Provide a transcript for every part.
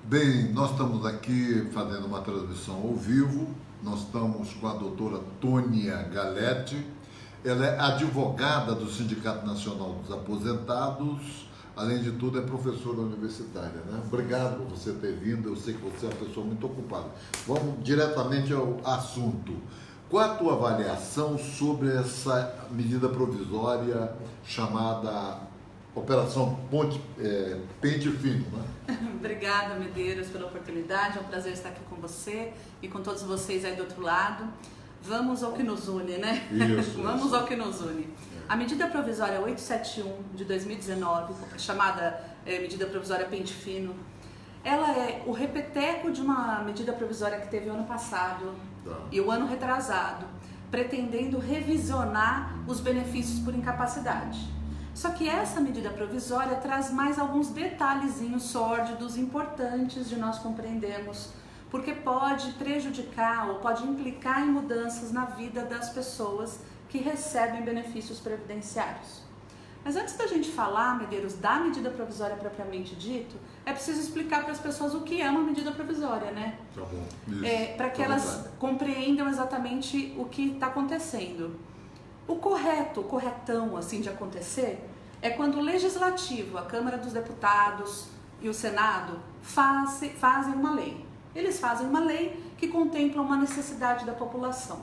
Bem, nós estamos aqui fazendo uma transmissão ao vivo. Nós estamos com a doutora Tônia Galetti. Ela é advogada do Sindicato Nacional dos Aposentados. Além de tudo, é professora universitária, né? Obrigado por você ter vindo. Eu sei que você é uma pessoa muito ocupada. Vamos diretamente ao assunto. Qual a tua avaliação sobre essa medida provisória chamada Operação Pente Fino, né? Obrigada, Medeiros, pela oportunidade. É um prazer estar aqui com você e com todos vocês aí do outro lado. Vamos ao que nos une, né? Isso, Vamos isso. ao que nos une. A medida provisória 871 de 2019, chamada medida provisória Pente Fino, ela é o repeteco de uma medida provisória que teve o ano passado e o ano retrasado, pretendendo revisionar os benefícios por incapacidade. Só que essa medida provisória traz mais alguns detalhezinhos sórdidos importantes de nós compreendermos, porque pode prejudicar ou pode implicar em mudanças na vida das pessoas que recebem benefícios previdenciários. Mas antes da gente falar, Medeiros, da medida provisória propriamente dito, é preciso explicar para as pessoas o que é uma medida provisória, né? Tá bom. Para que elas compreendam exatamente o que está acontecendo. O corretão assim de acontecer é quando o Legislativo, a Câmara dos Deputados e o Senado fazem uma lei. Eles fazem uma lei que contempla uma necessidade da população.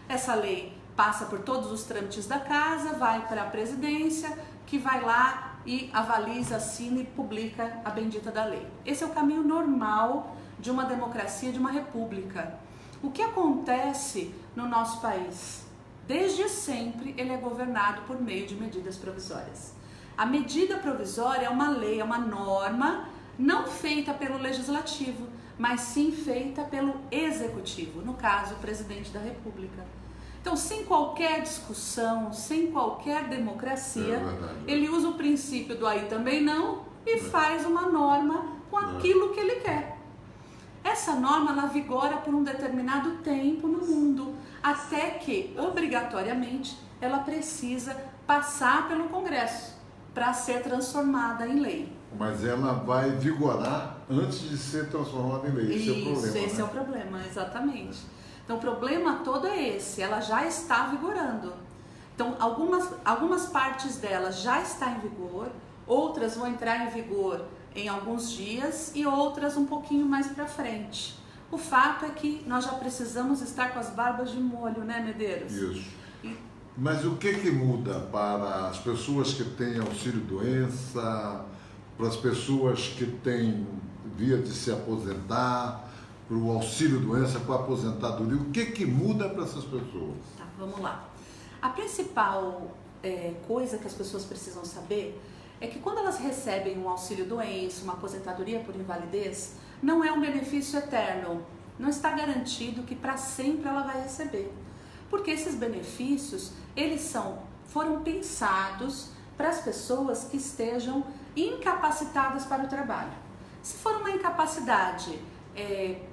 Essa lei passa por todos os trâmites da casa, vai para a presidência, que vai lá e avaliza, assina e publica a bendita da lei. Esse é o caminho normal de uma democracia, de uma república. O que acontece no nosso país? Desde sempre ele é governado por meio de medidas provisórias. A medida provisória é uma lei, é uma norma não feita pelo Legislativo, mas sim feita pelo Executivo, no caso, o Presidente da República. Então, sem qualquer discussão, sem qualquer democracia, ele usa o princípio do aí também não e faz uma norma com aquilo que ele quer. Essa norma, ela vigora por um determinado tempo no mundo, até que, obrigatoriamente, ela precisa passar pelo Congresso para ser transformada em lei. Mas ela vai vigorar antes de ser transformada em lei. Esse é o problema. Esse é o problema, exatamente. Então, o problema todo é esse, ela já está vigorando. Então, algumas partes dela já está em vigor, outras vão entrar em vigor em alguns dias e outras um pouquinho mais para frente. O fato é que nós já precisamos estar com as barbas de molho, né, Medeiros? Isso. Mas o que muda para as pessoas que têm auxílio-doença, para as pessoas que têm via de se aposentar, para o auxílio-doença, para a aposentadoria? O que muda para essas pessoas? Tá, vamos lá. A principal coisa que as pessoas precisam saber é que quando elas recebem um auxílio-doença, uma aposentadoria por invalidez, não é um benefício eterno. Não está garantido que para sempre ela vai receber. Porque esses benefícios, foram pensados para as pessoas que estejam incapacitadas para o trabalho. Se for uma incapacidade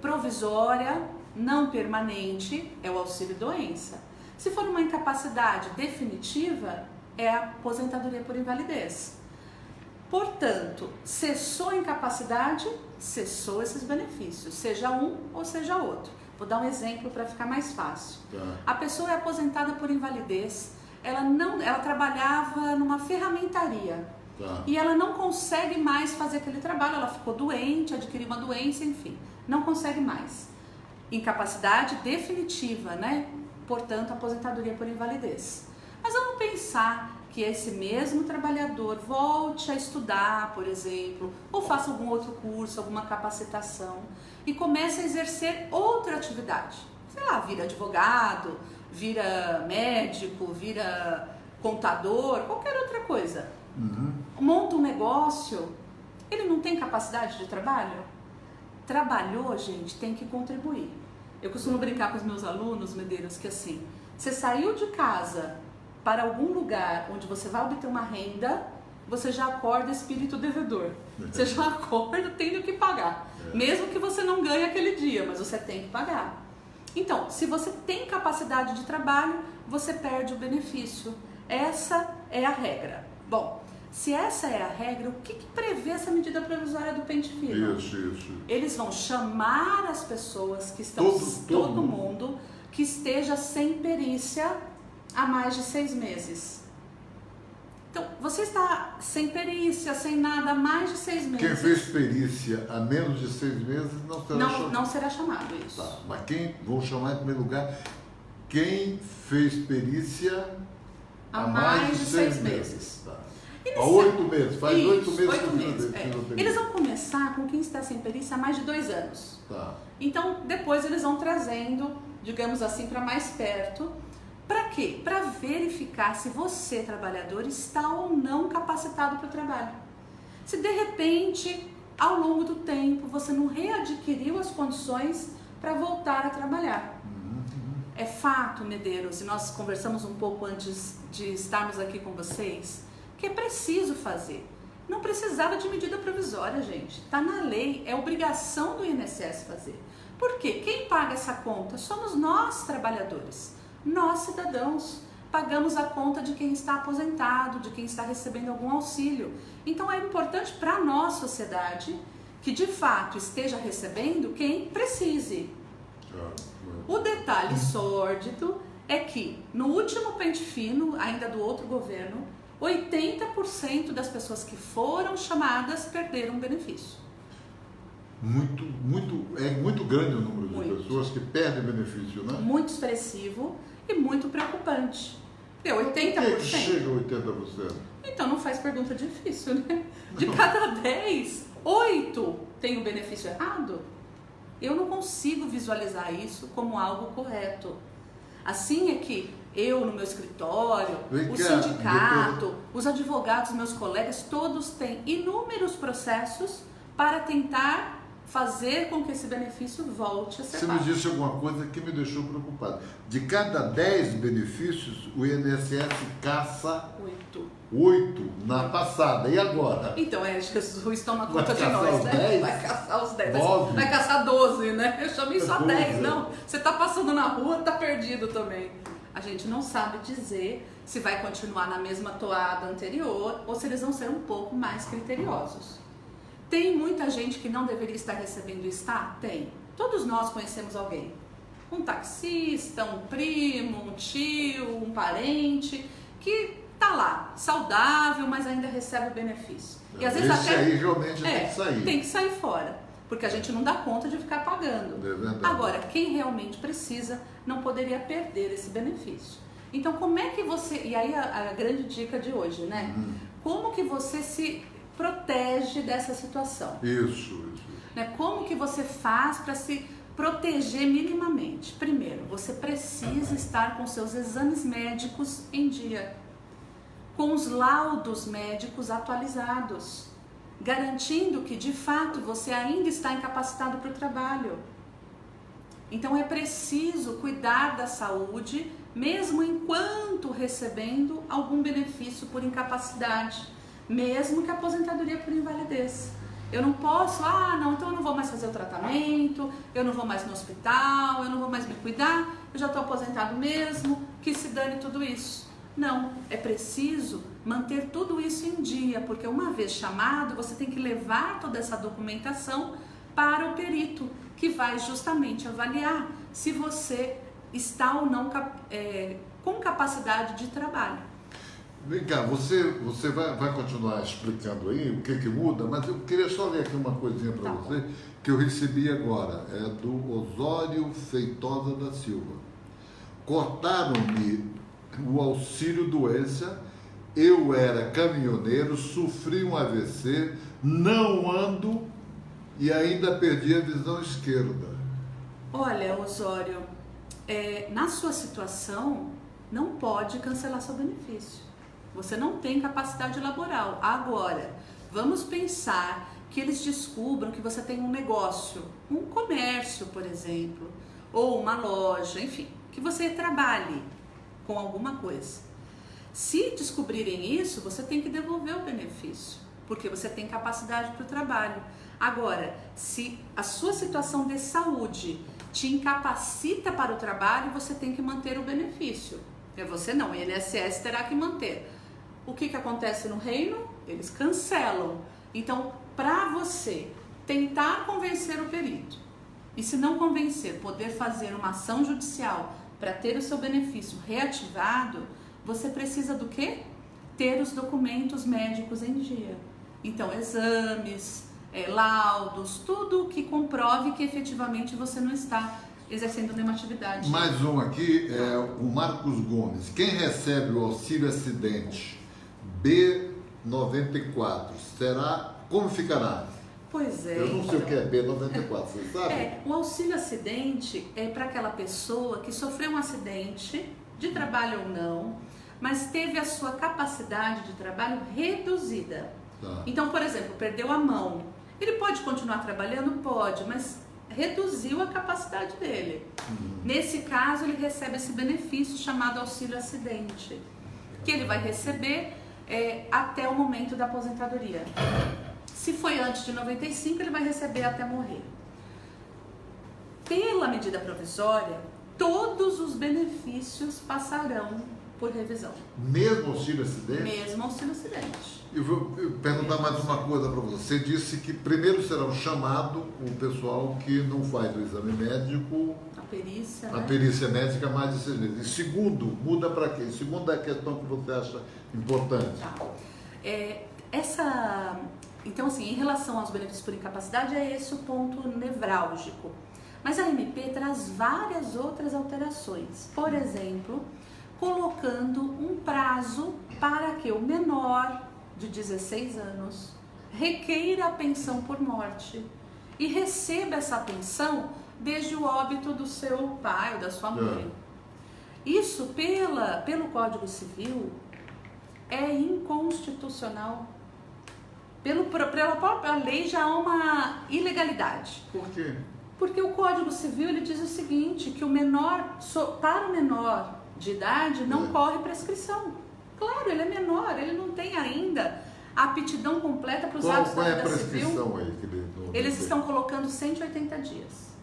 provisória, não permanente, é o auxílio-doença. Se for uma incapacidade definitiva, é a aposentadoria por invalidez. Portanto, cessou a incapacidade, cessou esses benefícios, seja um ou seja outro. Vou dar um exemplo para ficar mais fácil. A pessoa é aposentada por invalidez, ela trabalhava numa ferramentaria e ela não consegue mais fazer aquele trabalho, ela ficou doente, adquiriu uma doença, enfim, não consegue mais. Incapacidade definitiva, né? Portanto, aposentadoria por invalidez. Mas vamos pensar que esse mesmo trabalhador volte a estudar, por exemplo, ou faça algum outro curso, alguma capacitação e comece a exercer outra atividade. Sei lá, vira advogado, vira médico, vira contador, qualquer outra coisa. Monta um negócio, ele não tem capacidade de trabalho? Trabalhou, gente, tem que contribuir. Eu costumo brincar com os meus alunos, Medeiros, que assim, você saiu de casa para algum lugar onde você vai obter uma renda, você já acorda espírito devedor. Você já acorda tendo que pagar. Mesmo que você não ganhe aquele dia, mas você tem que pagar. Então, se você tem capacidade de trabalho, você perde o benefício. Essa é a regra. Bom, Se essa é a regra, o que prevê essa medida provisória do pente fino? Isso. Eles vão chamar as pessoas que estão, todo mundo que esteja sem perícia há mais de 6 meses. Então, você está sem perícia, sem nada há mais de 6 meses. Quem fez perícia há menos de 6 meses não será chamado. Não será chamado, isso. Tá, mas quem, vou chamar em primeiro lugar, quem fez perícia há mais de 6 meses. Tá. Há 8 meses, faz isso, 8 meses. 8 meses. Eles vão começar com quem está sem perícia há mais de 2 anos. Tá. Então, depois eles vão trazendo, digamos assim, para mais perto. Para quê? Para verificar se você, trabalhador, está ou não capacitado para o trabalho. Se de repente, ao longo do tempo, você não readquiriu as condições para voltar a trabalhar. É fato, Medeiros, e nós conversamos um pouco antes de estarmos aqui com vocês, que é preciso fazer. Não precisava de medida provisória, gente. Está na lei, é obrigação do INSS fazer. Por quê? Quem paga essa conta somos nós, trabalhadores. Nós, cidadãos, pagamos a conta de quem está aposentado, de quem está recebendo algum auxílio. Então é importante para a nossa sociedade que de fato esteja recebendo quem precise. O detalhe sórdido é que no último pente fino, ainda do outro governo, 80% das pessoas que foram chamadas perderam benefício. É muito grande o número de pessoas que perdem benefício, né? Muito expressivo e muito preocupante. É 80%. Por que chega a 80%? Então não faz pergunta difícil, né? De cada 10, 8 tem o benefício errado. Eu não consigo visualizar isso como algo correto. Assim é que eu no meu escritório, o sindicato, os advogados, meus colegas, todos têm inúmeros processos para tentar fazer com que esse benefício volte a ser Você pago. me disse alguma coisa que me deixou preocupado. De cada 10 benefícios, o INSS caça 8 na passada. E agora? Então, Jesus toma conta de caçar nós, os né? 10? Vai caçar os 10. 9? Vai caçar 12, né? Eu chamei só 12. 10. Não, você tá passando na rua, tá perdido também. A gente não sabe dizer se vai continuar na mesma toada anterior ou se eles vão ser um pouco mais criteriosos. Tem muita gente que não deveria estar recebendo e está? Tem. Todos nós conhecemos alguém. Um taxista, um primo, um tio, um parente, que está lá, saudável, mas ainda recebe o benefício. E às vezes esse aí realmente tem que sair. Tem que sair fora, porque a gente não dá conta de ficar pagando. É verdade. Agora, quem realmente precisa não poderia perder esse benefício. Então, como é que você... E aí a grande dica de hoje, né? Como que você se protege dessa situação? Isso. Né? Como que você faz para se proteger minimamente? Primeiro, você precisa estar com seus exames médicos em dia, com os laudos médicos atualizados, garantindo que de fato você ainda está incapacitado para o trabalho. Então é preciso cuidar da saúde, mesmo enquanto recebendo algum benefício por incapacidade, mesmo que a aposentadoria por invalidez. Eu não posso, então eu não vou mais fazer o tratamento, eu não vou mais no hospital, eu não vou mais me cuidar, eu já estou aposentado mesmo, que se dane tudo isso. Não, é preciso manter tudo isso em dia, porque uma vez chamado, você tem que levar toda essa documentação para o perito, que vai justamente avaliar se você está ou não com capacidade de trabalho. Vem cá, você vai continuar explicando aí o que muda, mas eu queria só ler aqui uma coisinha para você, que eu recebi agora, é do Osório Feitosa da Silva. Cortaram-me o auxílio doença, eu era caminhoneiro, sofri um AVC, não ando e ainda perdi a visão esquerda. Olha, Osório, na sua situação, não pode cancelar seu benefício. Você não tem capacidade laboral. Agora, vamos pensar que eles descubram que você tem um negócio, um comércio, por exemplo, ou uma loja, enfim, que você trabalhe com alguma coisa. Se descobrirem isso, você tem que devolver o benefício, porque você tem capacidade para o trabalho. Agora, se a sua situação de saúde te incapacita para o trabalho, você tem que manter o benefício. Você não, o INSS terá que manter. O que acontece no reino? eles cancelam. Então, para você tentar convencer o perito, e se não convencer, poder fazer uma ação judicial para ter o seu benefício reativado, você precisa do quê? Ter os documentos médicos em dia. Então, exames, laudos, tudo que comprove que efetivamente você não está exercendo nenhuma atividade. Mais um aqui é o Marcos Gomes. Quem recebe o auxílio acidente B94, como ficará? Pois é. Eu não sei o que é B94, você sabe? O auxílio acidente é para aquela pessoa que sofreu um acidente, de trabalho ou não, mas teve a sua capacidade de trabalho reduzida. Tá. Então, por exemplo, perdeu a mão. Ele pode continuar trabalhando? Pode, mas reduziu a capacidade dele. Nesse caso, ele recebe esse benefício chamado auxílio acidente, que ele vai receber até o momento da aposentadoria. Se foi antes de 95, ele vai receber até morrer. Pela medida provisória, todos os benefícios passarão por revisão. Mesmo auxílio acidente? Mesmo auxílio acidente. Eu vou perguntar mais uma coisa para você. Você disse que primeiro será chamado o pessoal que não faz o exame médico, A perícia, a perícia médica mais de 6 meses. E segundo, muda para quê? Segunda questão que você acha importante. Tá. Então, assim, em relação aos benefícios por incapacidade, é esse o ponto nevrálgico. Mas a MP traz várias outras alterações. Por exemplo, colocando um prazo para que o menor de 16 anos requeira a pensão por morte e receba essa pensão desde o óbito do seu pai ou da sua mãe. Isso, pelo Código Civil, é inconstitucional. Pela própria lei já há uma ilegalidade. Por quê? Porque o Código Civil ele diz o seguinte, que para o menor de idade não corre prescrição. Claro, ele é menor, ele não tem ainda a aptidão completa para os atos da vida civil. Qual é a prescrição aí? Eles estão colocando 180 dias.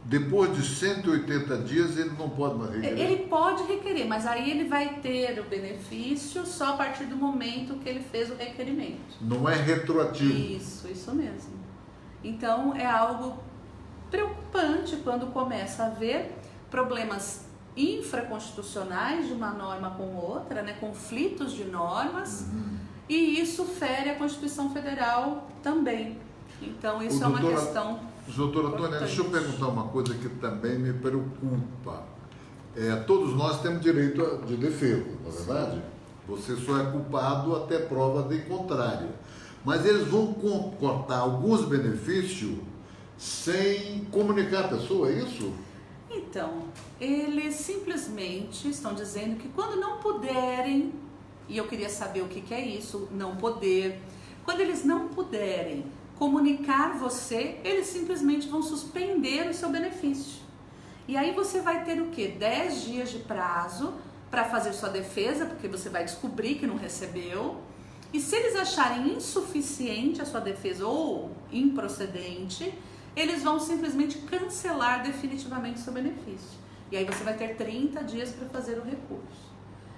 Depois de 180 dias ele não pode mais requerer? Ele pode requerer, mas aí ele vai ter o benefício só a partir do momento que ele fez o requerimento. Não é retroativo? Isso mesmo. Então é algo preocupante quando começa a haver problemas infraconstitucionais de uma norma com outra, né, conflitos de normas, e isso fere a Constituição Federal também. Então isso é uma questão. Doutora Tônia, deixa eu perguntar uma coisa que também me preocupa. Todos nós temos direito de defesa, não é verdade? Você só é culpado até prova de contrário. Mas eles vão cortar alguns benefícios sem comunicar a pessoa, é isso? Então, eles simplesmente estão dizendo que quando não puderem, e eu queria saber o que é isso, não poder, quando eles não puderem comunicar você, eles simplesmente vão suspender o seu benefício. E aí você vai ter o quê? 10 dias de prazo para fazer sua defesa, porque você vai descobrir que não recebeu. E se eles acharem insuficiente a sua defesa ou improcedente, eles vão simplesmente cancelar definitivamente o seu benefício. E aí você vai ter 30 dias para fazer o recurso.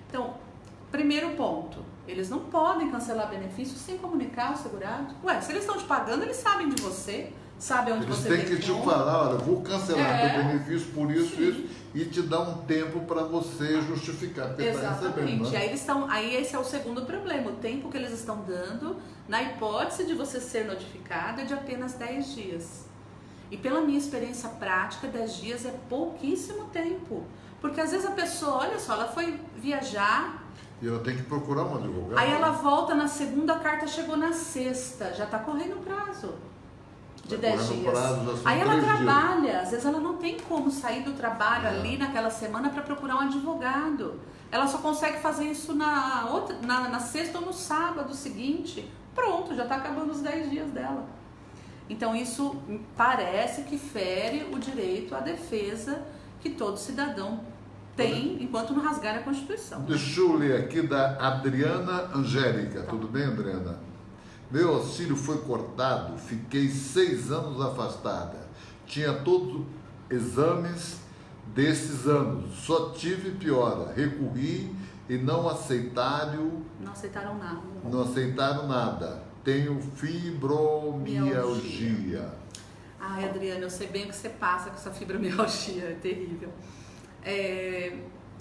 Então, primeiro ponto, eles não podem cancelar benefício sem comunicar ao segurado. Se eles estão te pagando, eles sabem de você, sabem onde você tem. Eles têm que te falar, olha, vou cancelar teu benefício por isso, e te dar um tempo para você justificar que está recebendo. Né? Aí esse é o segundo problema, o tempo que eles estão dando, na hipótese de você ser notificado, é de apenas 10 dias. E pela minha experiência prática, 10 dias é pouquíssimo tempo. Porque às vezes a pessoa, olha só, ela foi viajar. E ela tem que procurar um advogado. Aí ela volta na segunda, a carta chegou na sexta, já está correndo o prazo de 10 dias. Aí ela trabalha, às vezes ela não tem como sair do trabalho ali naquela semana para procurar um advogado. Ela só consegue fazer isso na sexta ou no sábado seguinte. Pronto, já está acabando os 10 dias dela. Então isso parece que fere o direito à defesa que todo cidadão tem, enquanto não rasgar a Constituição. Deixa eu ler aqui da Adriana Angélica. Tudo bem, Adriana? Meu auxílio foi cortado, fiquei 6 anos afastada. Tinha todos os exames desses anos, só tive piora. Recorri e não aceitaram nada. Não aceitaram nada. Tenho fibromialgia. Ai, Adriana, eu sei bem o que você passa com essa fibromialgia, é terrível.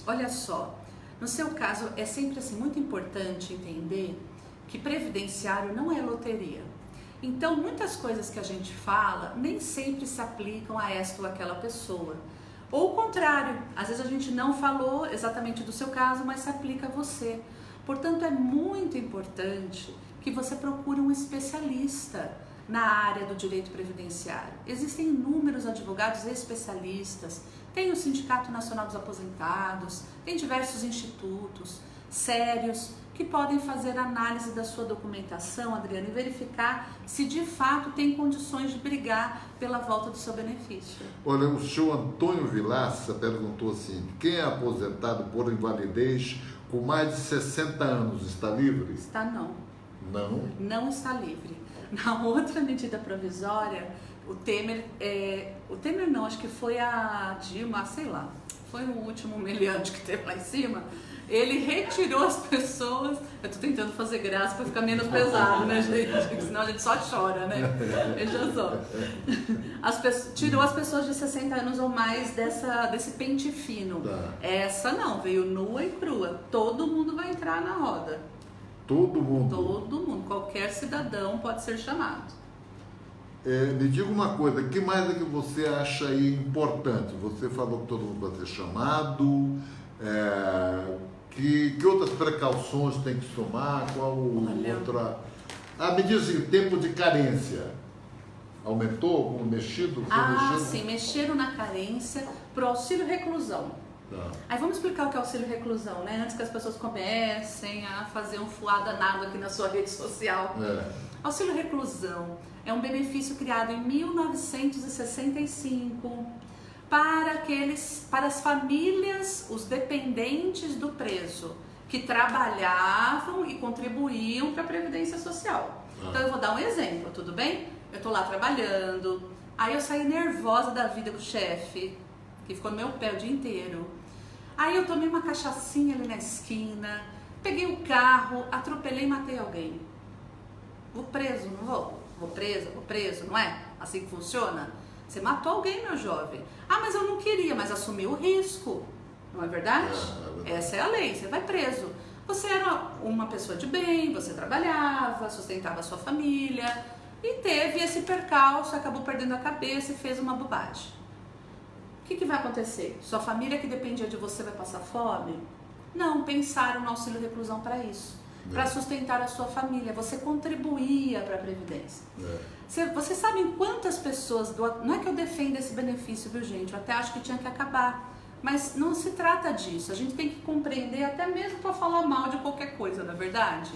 Olha só, no seu caso é sempre assim muito importante entender que previdenciário não é loteria. Então, muitas coisas que a gente fala nem sempre se aplicam a esta ou aquela pessoa. Ou o contrário, às vezes a gente não falou exatamente do seu caso, mas se aplica a você. Portanto, é muito importante que você procure um especialista na área do direito previdenciário. Existem inúmeros advogados especialistas, tem o Sindicato Nacional dos Aposentados, tem diversos institutos sérios que podem fazer análise da sua documentação, Adriana, e verificar se de fato tem condições de brigar pela volta do seu benefício. Olha, o senhor Antônio Vilaça perguntou assim: quem é aposentado por invalidez com mais de 60 anos está livre? Está não. Não? Não está livre. Na outra medida provisória, o Temer não, acho que foi a Dilma, sei lá, foi o último meliante que teve lá em cima. Ele retirou as pessoas, eu tô tentando fazer graça para ficar menos pesado, né, gente? Senão a gente só chora, né? Veja só. Tirou as pessoas de 60 anos ou mais desse pente fino. Tá. Essa não, veio nua e crua. Todo mundo vai entrar na roda. Todo mundo? Todo mundo, qualquer cidadão pode ser chamado. Me diga uma coisa, o que mais é que você acha aí importante? Você falou que todo mundo vai ser chamado, que outras precauções tem que tomar? Outra... me diz assim, o tempo de carência aumentou? Como mexido? Sim, mexeram na carência para o auxílio reclusão. Tá. Aí vamos explicar o que é auxílio reclusão, né? Antes que as pessoas comecem a fazer um fuá danado aqui na sua rede social. Auxílio reclusão é um benefício criado em 1965 para as famílias, os dependentes do preso, que trabalhavam e contribuíam para a Previdência Social. Então eu vou dar um exemplo, tudo bem? Eu tô lá trabalhando, aí eu saí nervosa da vida com o chefe, que ficou no meu pé o dia inteiro. Aí eu tomei uma cachaçinha ali na esquina, peguei o carro, atropelei e matei alguém. Vou preso, não vou? Vou preso, não é? Assim que funciona? Você matou alguém, meu jovem. Mas eu não queria, mas assumi o risco. Não é verdade? Essa é a lei, você vai preso. Você era uma pessoa de bem, você trabalhava, sustentava a sua família e teve esse percalço, acabou perdendo a cabeça e fez uma bobagem. O que vai acontecer? Sua família que dependia de você vai passar fome? Não, pensaram no auxílio reclusão para isso. Para sustentar a sua família. Você contribuía para a Previdência. Vocês sabem quantas pessoas... Não é que eu defenda esse benefício, viu, gente? Eu até acho que tinha que acabar. Mas não se trata disso. A gente tem que compreender até mesmo para falar mal de qualquer coisa, não é verdade?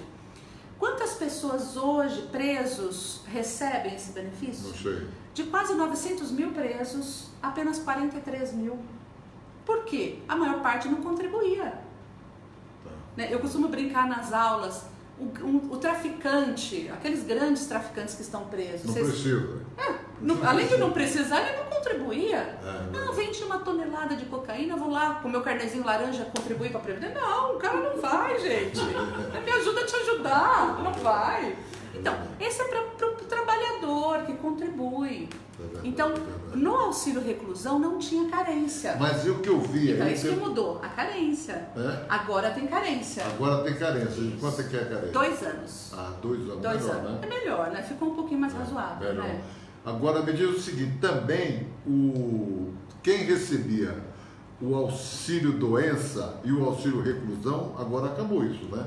Quantas pessoas hoje, presos, recebem esse benefício? Não sei. De quase 900 mil presos, apenas 43 mil. Por quê? A maior parte não contribuía. Eu costumo brincar nas aulas, o traficante, aqueles grandes traficantes que estão presos. Não precisa. Além de não precisar, ele não contribuía. Vende uma tonelada de cocaína, eu vou lá com o meu carnezinho laranja contribuir para a Previdência. Não, o cara não vai, gente. Me ajuda a te ajudar, não vai. Então, esse é para o trabalhador que contribui. Então, no auxílio reclusão não tinha carência. Mas o que eu vi então, aí... isso que mudou, a carência. Agora tem carência. Agora tem carência. Quanto é que é a carência? 2 anos. 2 anos. 2 melhor, anos. né? É melhor, né? Ficou um pouquinho mais razoável, melhor. né? Agora me diz o seguinte, também quem recebia o auxílio doença e o auxílio reclusão, agora acabou isso, né?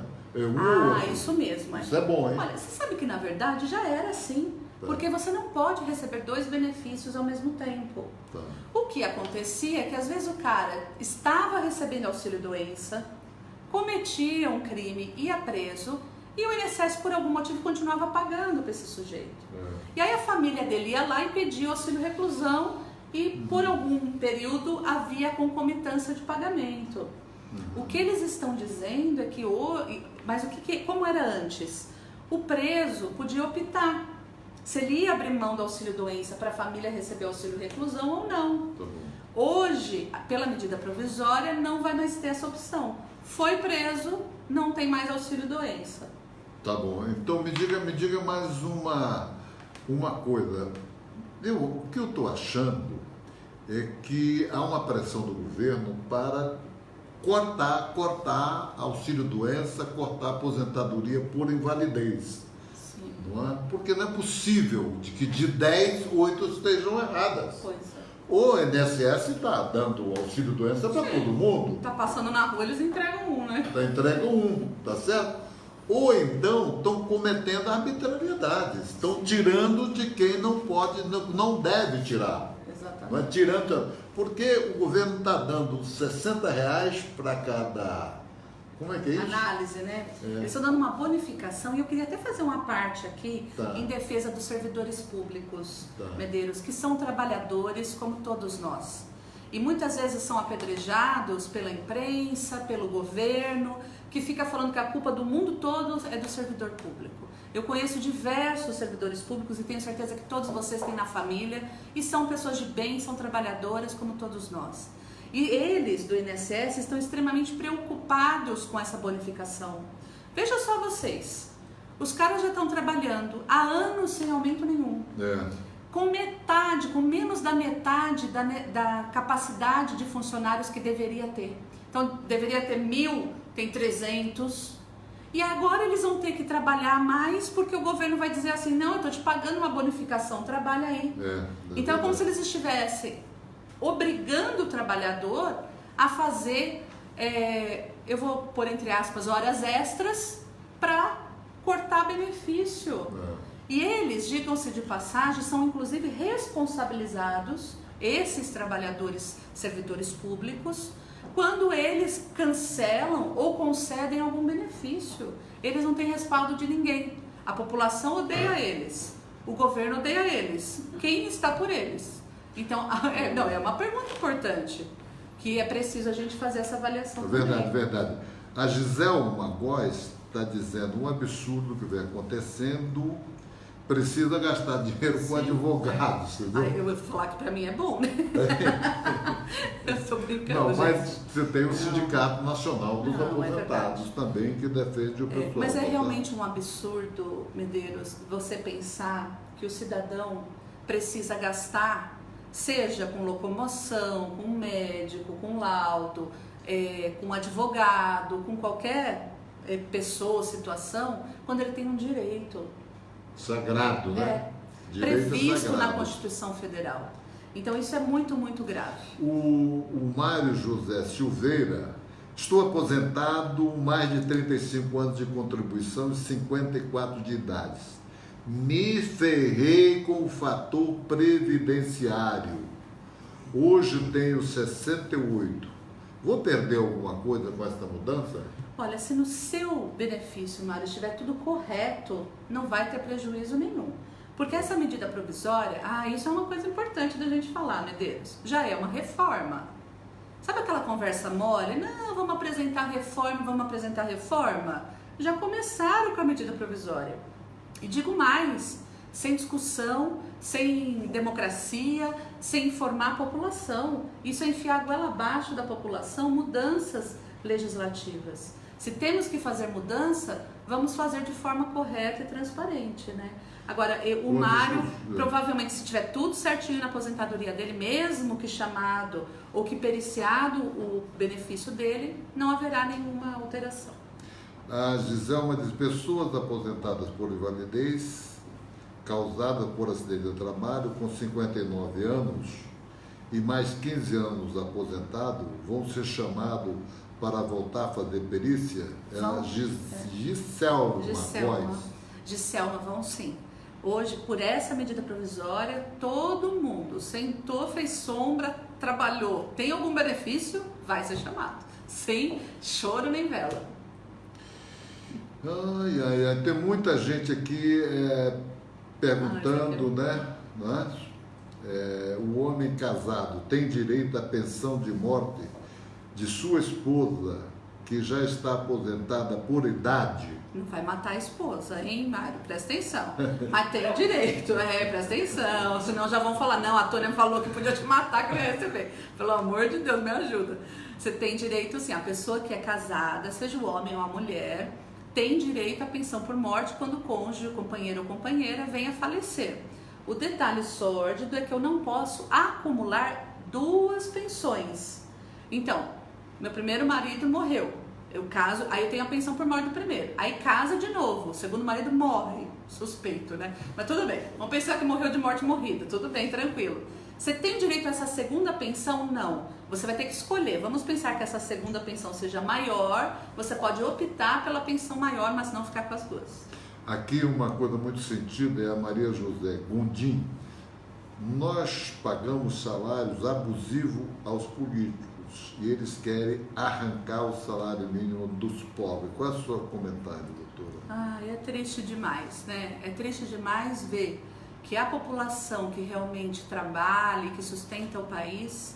Isso mesmo. Isso é bom, hein? Olha, você sabe que na verdade já era assim. Porque você não pode receber 2 benefícios ao mesmo tempo. O que acontecia é que às vezes o cara estava recebendo auxílio doença, cometia um crime, ia preso, e o INSS por algum motivo continuava pagando para esse sujeito. E aí a família dele ia lá e pedia auxílio reclusão e por algum período havia concomitância de pagamento. O que eles estão dizendo é que como era antes? O preso podia optar se ele ia abrir mão do auxílio doença para a família receber auxílio reclusão ou não. Hoje, pela medida provisória, não vai mais ter essa opção. foi preso, não tem mais auxílio-doença. Tá bom. Então me diga mais uma coisa. O que eu estou achando é que há uma pressão do governo para cortar auxílio-doença, cortar aposentadoria por invalidez. Sim. Não é? Porque não é possível que de 10, 8 estejam erradas. Pois é. O INSS está dando auxílio-doença para todo mundo. Tá passando na rua, eles entregam um, né? Entregam um, tá certo? Ou então estão cometendo arbitrariedades, estão tirando de quem não pode, não deve tirar. Exatamente. Não é tirando, porque o governo está dando R$60 para cada. Como é que é isso? Análise, né? É. Eles estão dando uma bonificação, e eu queria até fazer uma parte aqui Tá. em defesa dos servidores públicos, Tá. Medeiros, que são trabalhadores como todos nós. E muitas vezes são apedrejados pela imprensa, pelo governo, que fica falando que a culpa do mundo todo é do servidor público. Eu conheço diversos servidores públicos e tenho certeza que todos vocês têm na família e são pessoas de bem, são trabalhadoras como todos nós. E eles do INSS estão extremamente preocupados com essa bonificação. Veja só vocês, os caras já estão trabalhando há anos sem aumento nenhum. Com metade, com menos da metade da capacidade de funcionários que deveria ter. Então, deveria ter 1.000, tem 300. E agora eles vão ter que trabalhar mais porque o governo vai dizer assim, não, eu estou te pagando uma bonificação, trabalha aí. Então, é como se eles estivessem obrigando o trabalhador a fazer, eu vou pôr entre aspas, horas extras para cortar benefício. E eles, digam-se de passagem, são inclusive responsabilizados, esses trabalhadores, servidores públicos, quando eles cancelam ou concedem algum benefício. Eles não têm respaldo de ninguém. A população odeia eles, o governo odeia eles. Quem está por eles? Então, é uma pergunta importante, que é preciso a gente fazer essa avaliação Verdade, também. verdade. A Giselma Góes está dizendo um absurdo que vem acontecendo, precisa gastar dinheiro com advogados, entendeu? Eu vou falar que para mim é bom, né? Eu estou brincando, Não, mas gente. você tem o Sindicato Nacional dos Não, é Aposentados também, que defende o pessoal. Mas é realmente um absurdo, Medeiros, você pensar que o cidadão precisa gastar, seja com locomoção, com médico, com laudo, com advogado, com qualquer pessoa, situação, quando ele tem um direito. Sagrado, né? Direito Previsto sagrado. na Constituição Federal. Então isso é muito, muito grave. O Mário José Silveira, estou aposentado, mais de 35 anos de contribuição e 54 de idade. Me ferrei com o fator previdenciário. Hoje tenho 68. Vou perder alguma coisa com essa mudança? Olha, se no seu benefício, Mário, estiver tudo correto, não vai ter prejuízo nenhum. Porque essa medida provisória, isso é uma coisa importante da gente falar, Medeiros, já é uma reforma. Sabe aquela conversa mole? Não, vamos apresentar reforma. Já começaram com a medida provisória. E digo mais, sem discussão, sem democracia, sem informar a população. Isso é enfiar a goela abaixo da população, mudanças legislativas. Se temos que fazer mudança, vamos fazer de forma correta e transparente, né? Agora, o Mário, provavelmente, se tiver tudo certinho na aposentadoria dele, mesmo que chamado ou que periciado o benefício dele, não haverá nenhuma alteração. A Giselma diz, pessoas aposentadas por invalidez causada por acidente de trabalho com 59 anos e mais 15 anos aposentado vão ser chamados para voltar a fazer perícia? Giselma Góes. Giselma, vão sim. Hoje, por essa medida provisória, todo mundo sentou, fez sombra, trabalhou, tem algum benefício, vai ser chamado. Sem choro nem vela. Tem muita gente aqui perguntando, né? O homem casado tem direito à pensão de morte de sua esposa, que que já está aposentada por idade... Não vai matar a esposa, hein, Mário? Presta atenção. Mas tem o direito, presta atenção. Senão já vão falar, não, a Tônia falou que podia te matar, que eu ia receber. Pelo amor de Deus, me ajuda. Você tem direito, sim, a pessoa que é casada, seja o homem ou a mulher, tem direito à pensão por morte quando o cônjuge, o companheiro ou companheira venha a falecer. O detalhe sórdido é que eu não posso acumular 2 pensões. Então, meu primeiro marido morreu, eu caso, aí eu tenho a pensão por morte do primeiro, aí casa de novo, o segundo marido morre, suspeito, né? Mas tudo bem, vamos pensar que morreu de morte morrida, tudo bem, tranquilo. Você tem direito a essa segunda pensão? Não. Você vai ter que escolher. Vamos pensar que essa segunda pensão seja maior, você pode optar pela pensão maior, mas não ficar com as 2. Aqui uma coisa muito sentida é a Maria José Gondim. Nós pagamos salários abusivos aos políticos e eles querem arrancar o salário mínimo dos pobres. Qual é o seu comentário, doutora? É triste demais, né? É triste demais ver que a população que realmente trabalha e que sustenta o país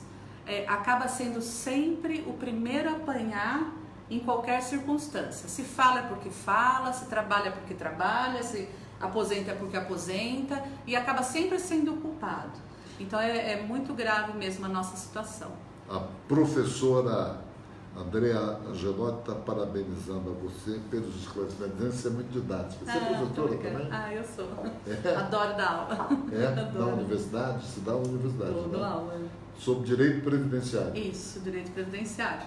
acaba sendo sempre o primeiro a apanhar em qualquer circunstância. Se fala é porque fala, se trabalha é porque trabalha, se aposenta é porque aposenta e acaba sempre sendo o culpado. Então é muito grave mesmo a nossa situação. A professora Andrea Gelotti está parabenizando a você pelos esclarecimentos, dizendo que você é muito didática. Você é professora também? Eu sou. Adoro dar aula. Na universidade? Se dá na universidade. Dou aula. Sobre direito previdenciário. Isso, direito previdenciário.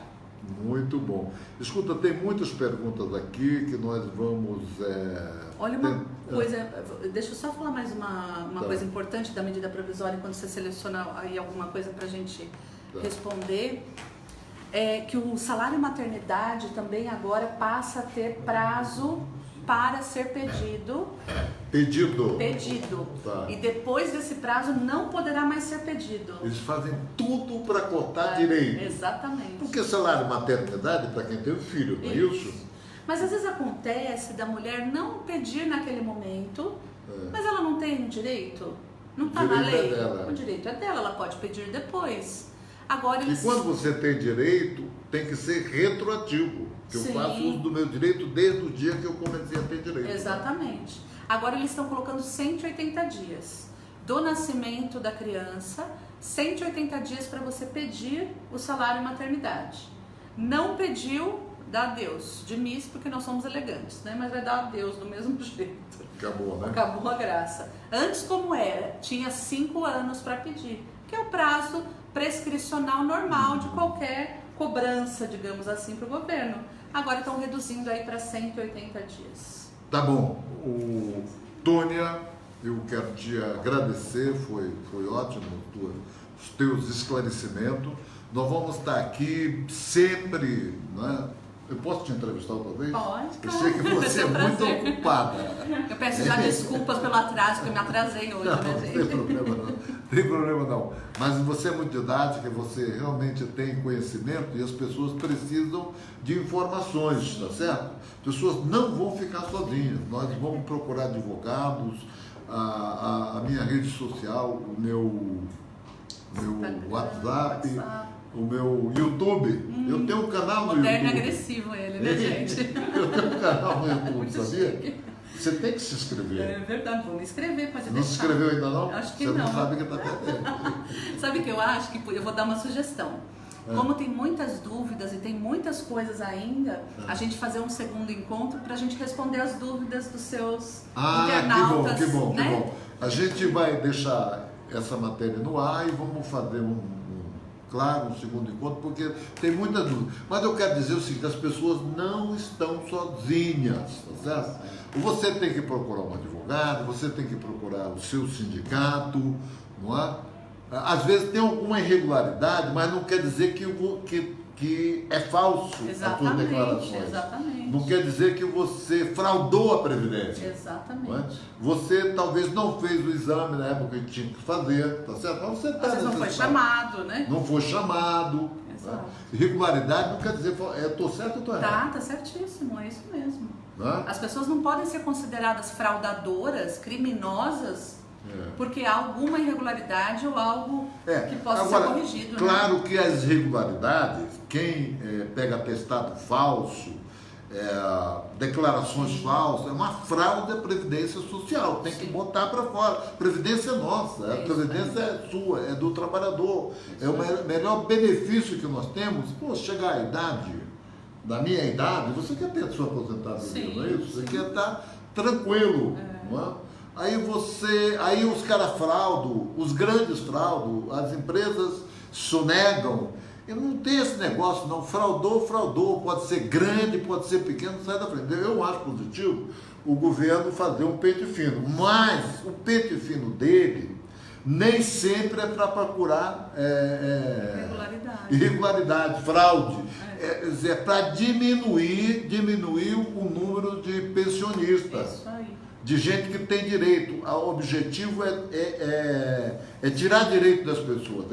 Muito bom. Escuta, tem muitas perguntas aqui que nós vamos... Olha uma coisa, deixa eu só falar mais uma coisa importante da medida provisória, quando você seleciona aí alguma coisa para a gente responder, é que o salário maternidade também agora passa a ter prazo para ser pedido. Tá. E depois desse prazo não poderá mais ser pedido. Eles fazem tudo para cortar direito. Exatamente. Porque salário maternidade é para quem tem filho, não é isso? Mas às vezes acontece da mulher não pedir naquele momento, mas ela não tem direito. Não está na lei. O direito é dela, ela pode pedir depois. Agora E quando você tem direito, tem que ser retroativo. Que eu faço uso do meu direito desde o dia que eu comecei a ter direito. Exatamente. Agora eles estão colocando 180 dias do nascimento da criança, 180 dias para você pedir o salário maternidade. Não pediu, dá adeus. De miss, porque nós somos elegantes, né? Mas vai dar adeus do mesmo jeito. Acabou, né? Acabou a graça. Antes, como era? Tinha 5 anos para pedir, que é o prazo prescricional normal de qualquer cobrança, digamos assim, para o governo. Agora estão reduzindo aí para 180 dias. Tá bom. Tônia, eu quero te agradecer, foi ótimo os teus esclarecimentos. Nós vamos estar aqui sempre, né? Eu posso te entrevistar outra vez? Pode, Eu claro. sei que você é muito ocupada. Eu peço já desculpas pelo atraso, porque eu me atrasei hoje, né, gente? Não tem problema não. Tem problema não. Mas você é muito didática, você realmente tem conhecimento e as pessoas precisam de informações, tá certo? As pessoas não vão ficar sozinhas. Nós vamos procurar advogados, a minha rede social, o meu WhatsApp, o meu YouTube. Eu tenho um canal no YouTube. Moderno e agressivo ele, né, gente? Eu tenho um canal no YouTube, sabia? Você tem que se inscrever. É verdade, vou me inscrever, pode deixar. Não se inscreveu ainda não? Acho que Você não. Você não sabe que está perdendo. Sabe o que eu acho? Que eu vou dar uma sugestão. Como tem muitas dúvidas e tem muitas coisas ainda, a gente fazer um segundo encontro para a gente responder as dúvidas dos seus internautas. Que bom. Né? A gente vai deixar essa matéria no ar e vamos fazer um segundo encontro, porque tem muita dúvida. Mas eu quero dizer o seguinte, as pessoas não estão sozinhas, tá certo? Você tem que procurar um advogado, você tem que procurar o seu sindicato, não é? Às vezes tem alguma irregularidade, mas não quer dizer que é falso a tua declarações. Exatamente. Não quer dizer que você fraudou a Previdência. Exatamente. É? Você talvez não fez o exame na época que tinha que fazer, tá certo? Mas você Às vezes não foi chamado, né? Não foi chamado. Exato. Né? Irregularidade não quer dizer, estou certo ou estou errado? Tá certíssimo, é isso mesmo. Né? As pessoas não podem ser consideradas fraudadoras, criminosas, Porque há alguma irregularidade ou algo que possa Agora, ser corrigido. Claro, né? que as irregularidades, quem pega atestado falso, declarações falsas, é uma fraude da Previdência Social, tem que botar para fora. Previdência é nossa, a Previdência é sua, é do trabalhador. É o melhor benefício que nós temos. Pô, chegar à idade, da minha idade, você quer ter a sua aposentadoria, não é isso? Você quer estar tranquilo, não é? Aí os caras fraudam, os grandes fraudam, as empresas sonegam. E não tem esse negócio, não. Fraudou, pode ser grande, pode ser pequeno, sai da frente. Eu acho positivo o governo fazer um pente fino, mas o pente fino dele nem sempre é para procurar irregularidade, fraude. É para diminuir o número de pensionistas. Isso aí. De gente que tem direito. O objetivo é tirar direito das pessoas,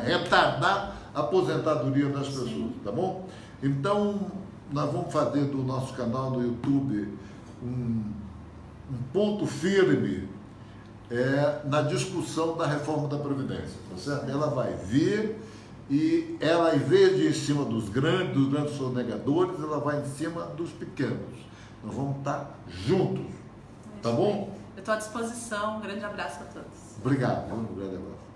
retardar a aposentadoria das pessoas, sim, tá bom? Então, nós vamos fazer do nosso canal no YouTube um ponto firme na discussão da reforma da Previdência, tá certo? Ela vai vir e ela, em vez de ir em cima dos grandes sonegadores, ela vai em cima dos pequenos. Nós vamos estar juntos. Tá bom? Eu estou à disposição. Um grande abraço a todos. Obrigado. Um grande abraço.